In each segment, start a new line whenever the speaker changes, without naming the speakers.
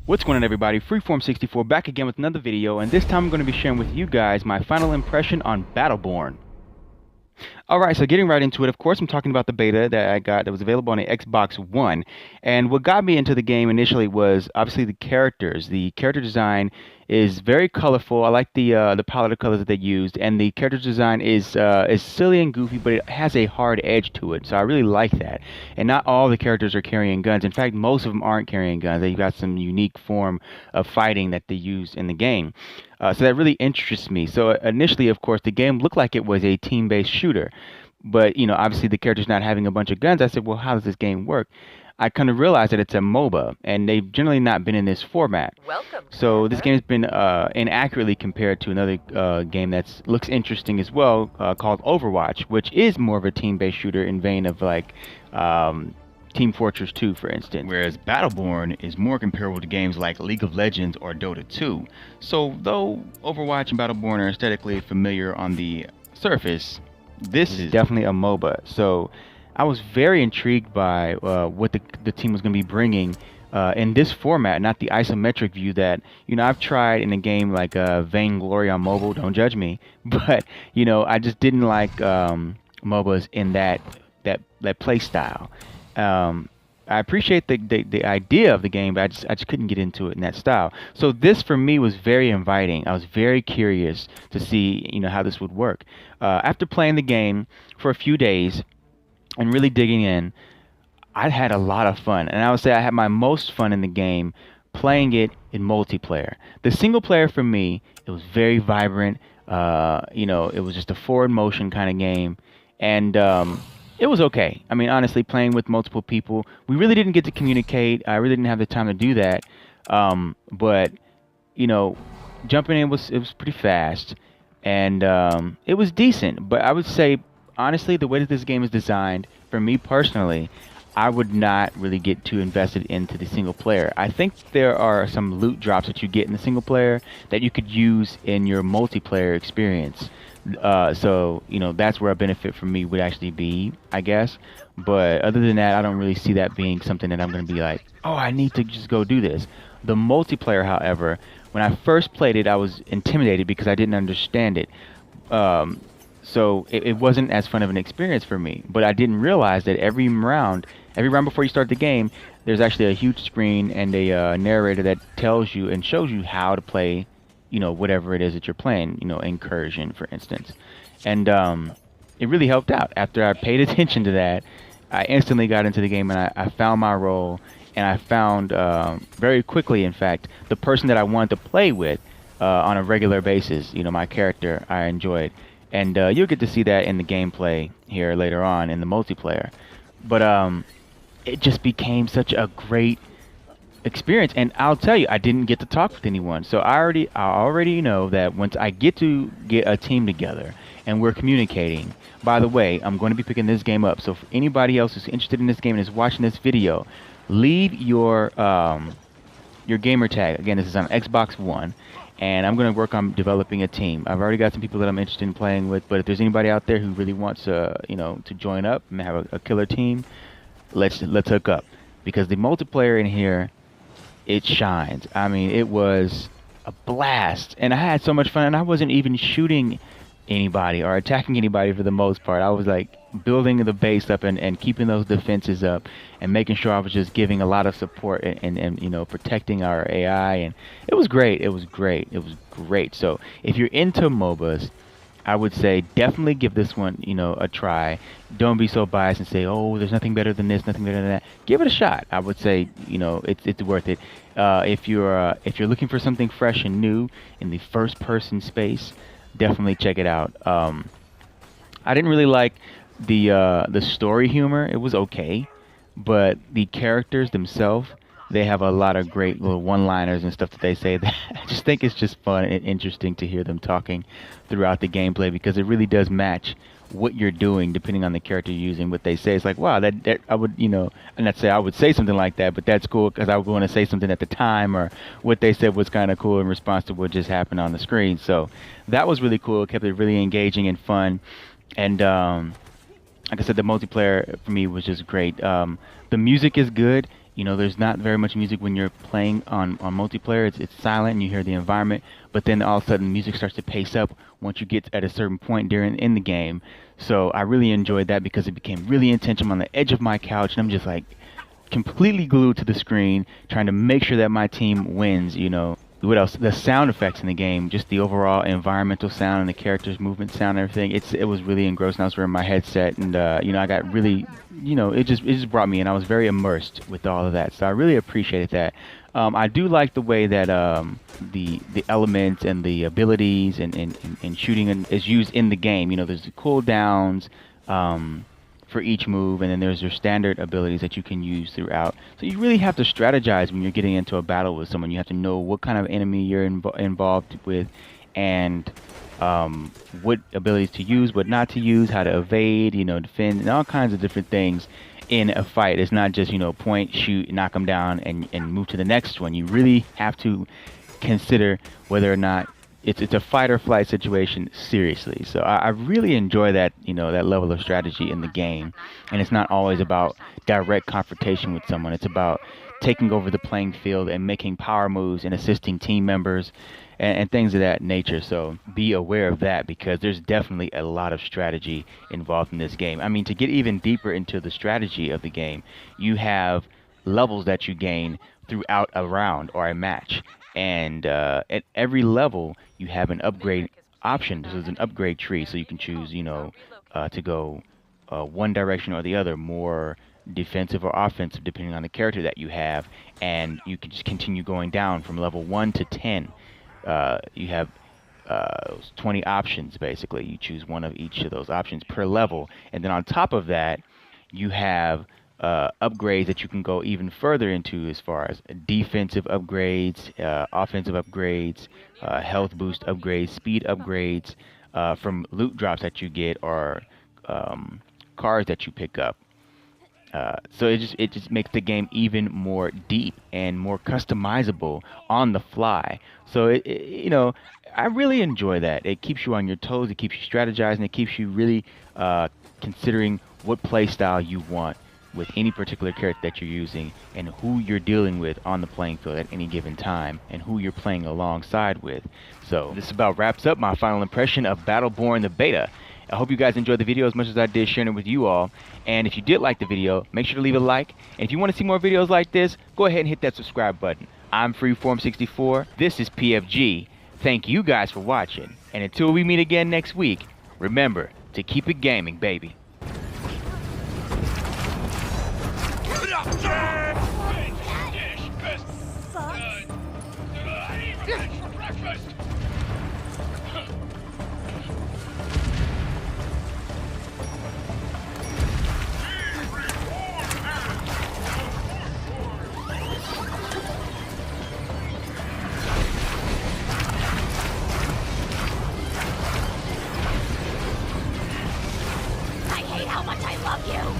What's going on, everybody? Freeform64 back again with another video, and this time I'm going to be sharing with you guys my final impression on Battleborn. Alright, so getting right into it, of course I'm talking about the beta that I got that was available on the Xbox One. And what got me into the game initially was obviously the characters. The character design is very colorful. I like the palette of colors that they used, and the character design is silly and goofy, but it has a hard edge to it. So I really like that. And not all the characters are carrying guns. In fact, most of them aren't carrying guns. They've got some unique form of fighting that they use in the game. So that really interests me. So initially, of course, the game looked like it was a team-based shooter. But, obviously the character's not having a bunch of guns. I said, well, how does this game work? I kind of realized that it's a MOBA, and they've generally not been in this format.
Welcome.
So this game has been inaccurately compared to another game that looks interesting as well, called Overwatch, which is more of a team-based shooter in vein of like Team Fortress 2, for instance. Whereas Battleborn is more comparable to games like League of Legends or Dota 2. So though Overwatch and Battleborn are aesthetically familiar on the surface, this is definitely a MOBA. So I was very intrigued by what the team was going to be bringing in this format, not the isometric view that, I've tried in a game like Vainglory on mobile, don't judge me, but, I just didn't like MOBAs in that play style. I appreciate the idea of the game, but I just couldn't get into it in that style. So this for me was very inviting. I was very curious to see how this would work. After playing the game for a few days and really digging in, I had a lot of fun, and I would say I had my most fun in the game playing it in multiplayer. The single player for me, it was very vibrant. It was just a forward motion kind of game, and it was okay. I mean, honestly, playing with multiple people, we really didn't get to communicate. I really didn't have the time to do that. But jumping in it was pretty fast, and it was decent. But I would say, honestly, the way that this game is designed, for me personally, I would not really get too invested into the single player. I think there are some loot drops that you get in the single player that you could use in your multiplayer experience. So that's where a benefit for me would actually be, I guess. But other than that, I don't really see that being something that I'm going to be like, oh, I need to just go do this. The multiplayer, however, when I first played it, I was intimidated because I didn't understand it. So it wasn't as fun of an experience for me. But I didn't realize that every round before you start the game, there's actually a huge screen and a narrator that tells you and shows you how to play whatever it is that you're playing, Incursion, for instance. And it really helped out. After I paid attention to that, I instantly got into the game, and I found my role, and I found very quickly, in fact, the person that I wanted to play with on a regular basis. My character I enjoyed. And you'll get to see that in the gameplay here later on in the multiplayer. But it just became such a great experience, and I'll tell you, I didn't get to talk with anyone. So I already know that once I get a team together and we're communicating. By the way, I'm going to be picking this game up. So for anybody else who's interested in this game and is watching this video, leave your gamer tag. Again, this is on Xbox One, and I'm going to work on developing a team. I've already got some people that I'm interested in playing with, but if there's anybody out there who really wants to join up and have a killer team, let's hook up, because the multiplayer in here, it shines. I mean, it was a blast, and I had so much fun, and I wasn't even shooting anybody or attacking anybody for the most part. I was like building the base up and keeping those defenses up and making sure I was just giving a lot of support and protecting our AI, and it was great. It was great. So if you're into MOBAs, I would say definitely give this one, a try. Don't be so biased and say, oh, there's nothing better than this, nothing better than that. Give it a shot. I would say, it's worth it. If you're looking for something fresh and new in the first-person space, definitely check it out. I didn't really like the story humor. It was okay, but the characters themselves, they have a lot of great little one-liners and stuff that they say that I just think it's just fun and interesting to hear them talking throughout the gameplay, because it really does match what you're doing depending on the character you're using. What they say, it's like, wow, that I would, and not say I would say something like that, but that's cool because I would want to say something at the time, or what they said was kind of cool in response to what just happened on the screen. So that was really cool. It kept it really engaging and fun. And like I said, the multiplayer for me was just great. The music is good. You know, there's not very much music when you're playing on multiplayer. It's silent and you hear the environment, but then all of a sudden music starts to pace up once you get at a certain point during in the game. So I really enjoyed that because it became really intense. I'm on the edge of my couch and I'm just like completely glued to the screen, trying to make sure that my team wins. You know, what else? The sound effects in the game, just the overall environmental sound and the characters' movement sound and everything. It was really engrossing. I was wearing my headset, and you know, I got really, you know, it just brought me in. I was very immersed with all of that, so I really appreciated that. I do like the way that the elements and the abilities and shooting is used in the game. You know, there's the cooldowns. For each move, and then there's your standard abilities that you can use throughout. So you really have to strategize when you're getting into a battle with someone. You have to know what kind of enemy you're involved with, and what abilities to use, what not to use, how to evade, you know, defend, and all kinds of different things in a fight. It's not just, you know, point, shoot, knock them down, and move to the next one. You really have to consider whether or not it's a fight or flight situation seriously. So I really enjoy that, you know, that level of strategy in the game. And it's not always about direct confrontation with someone. It's about taking over the playing field and making power moves and assisting team members and things of that nature. So be aware of that because there's definitely a lot of strategy involved in this game. I mean, to get even deeper into the strategy of the game, you have levels that you gain throughout a round or a match. And at every level, you have an upgrade option. So there's an upgrade tree, so you can choose, you know, to go one direction or the other, more defensive or offensive, depending on the character that you have. And you can just continue going down from level 1 to 10. You have 20 options, basically. You choose one of each of those options per level. And then on top of that, you have upgrades that you can go even further into as far as defensive upgrades, offensive upgrades, health boost upgrades, speed upgrades from loot drops that you get or cars that you pick up. So it just makes the game even more deep and more customizable on the fly. So you know, I really enjoy that. It keeps you on your toes. It keeps you strategizing. It keeps you really considering what play style you want with any particular character that you're using and who you're dealing with on the playing field at any given time and who you're playing alongside with. So this about wraps up my final impression of Battleborn the beta. I hope you guys enjoyed the video as much as I did sharing it with you all. And if you did like the video, make sure to leave a like. And if you want to see more videos like this, go ahead and hit that subscribe button. I'm Freeform64. This is PFG. Thank you guys for watching. And until we meet again next week, remember to keep it gaming, baby.
I hate how much I love you!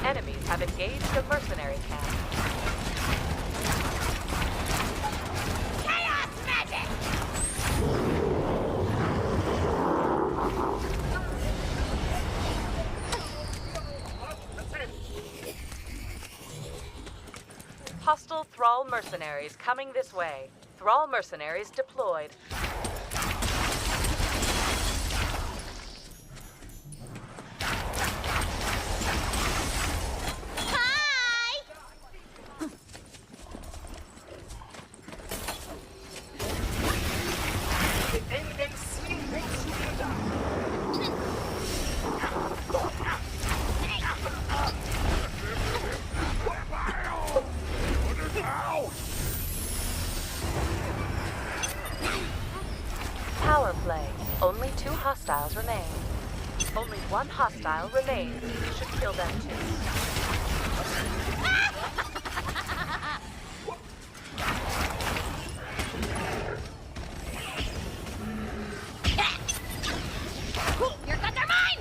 Enemies have engaged the mercenary camp.
Chaos magic!
Thrall mercenaries coming this way. Thrall mercenaries deployed.
Hi!
Power play. Only 2 hostiles remain. Only 1 hostile remains. You should kill them too.
Your guns are mine!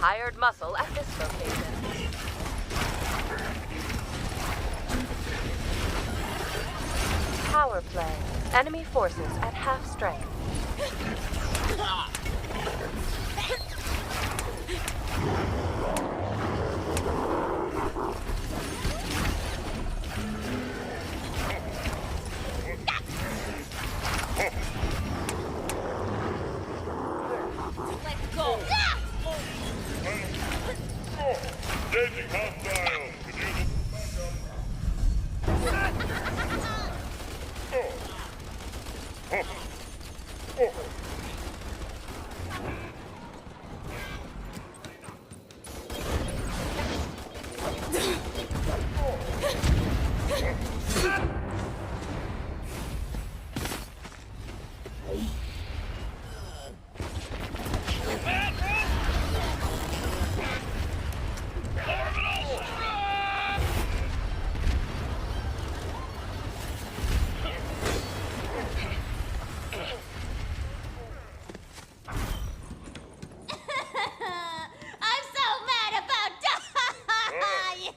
Hired muscle at this location. Power play. Enemy forces at half strength.
Let's go!
Staging hostile.
I'm so mad about dying!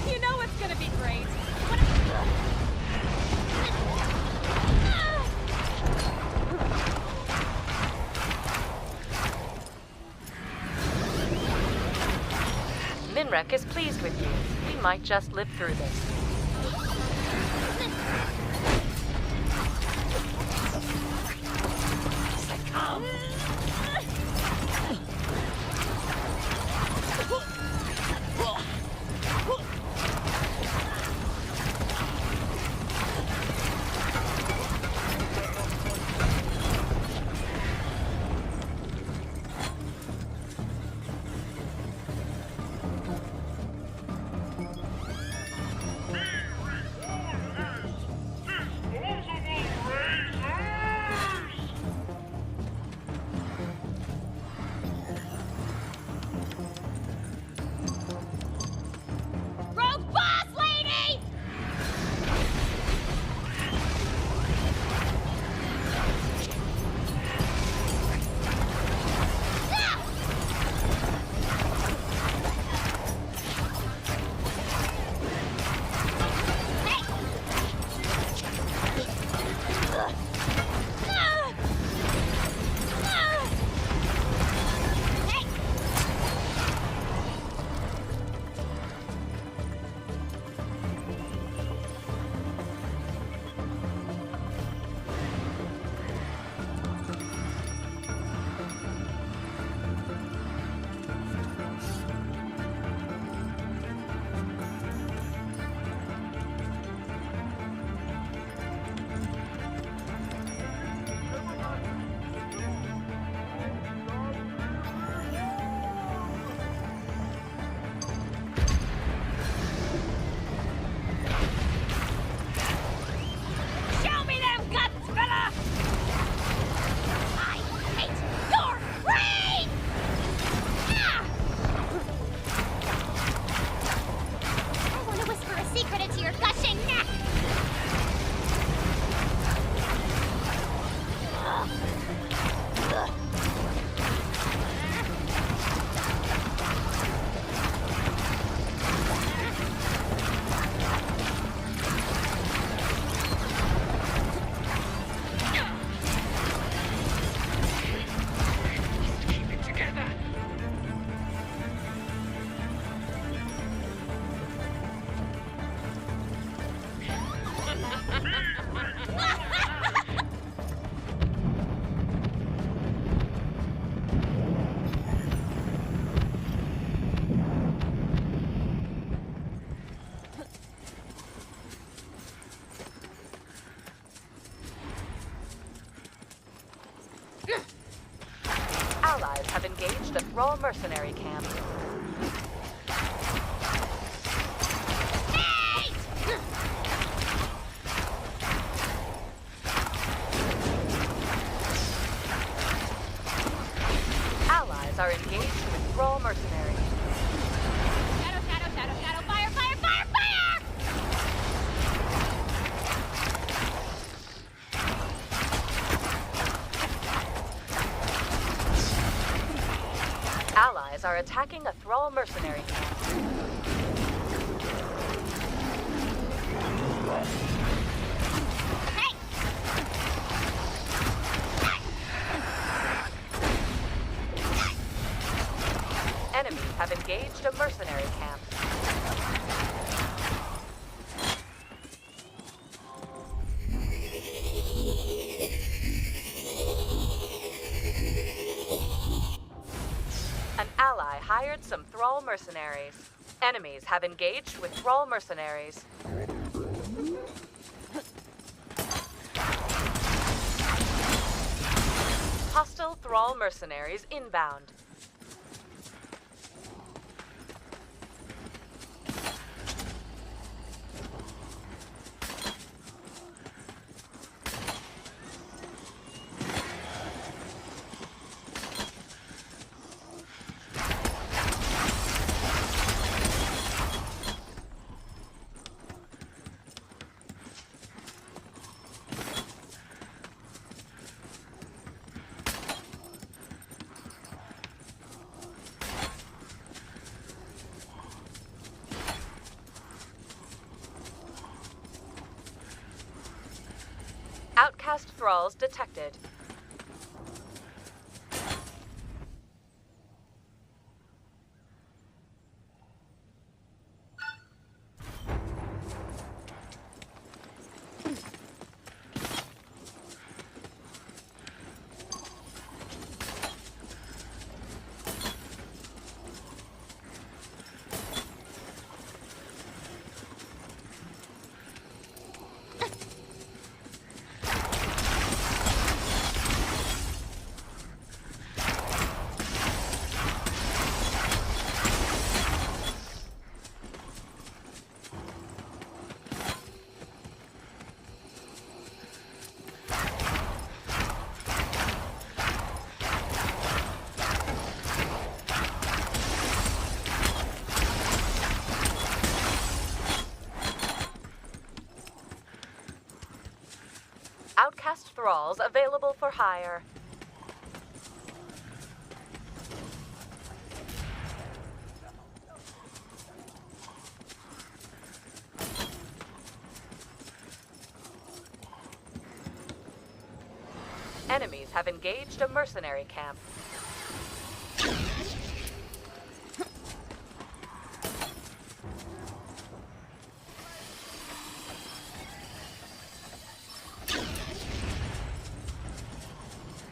You know it's gonna be great. Minrek is pleased with you. We might just live through this. Thrall mercenary camp. Allies are engaged with Thrall mercenaries.
Shadow, shadow, shadow, shadow, fire, fire, fire, fire!
Allies are attacking a Thrall mercenary camp.
Hey!
Enemies have engaged a mercenary camp. An ally hired some Thrall mercenaries. Enemies have engaged with Thrall mercenaries. Hostile Thrall mercenaries inbound. Outcast thralls detected. Outcast thralls available for hire. Enemies have engaged a mercenary camp.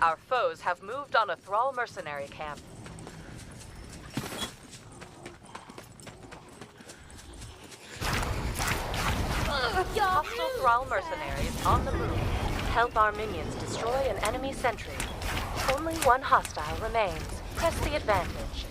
Our foes have moved on a Thrall mercenary camp. Hostile Thrall mercenaries on the move. Help our minions destroy an enemy sentry. Only one hostile remains. Press the advantage.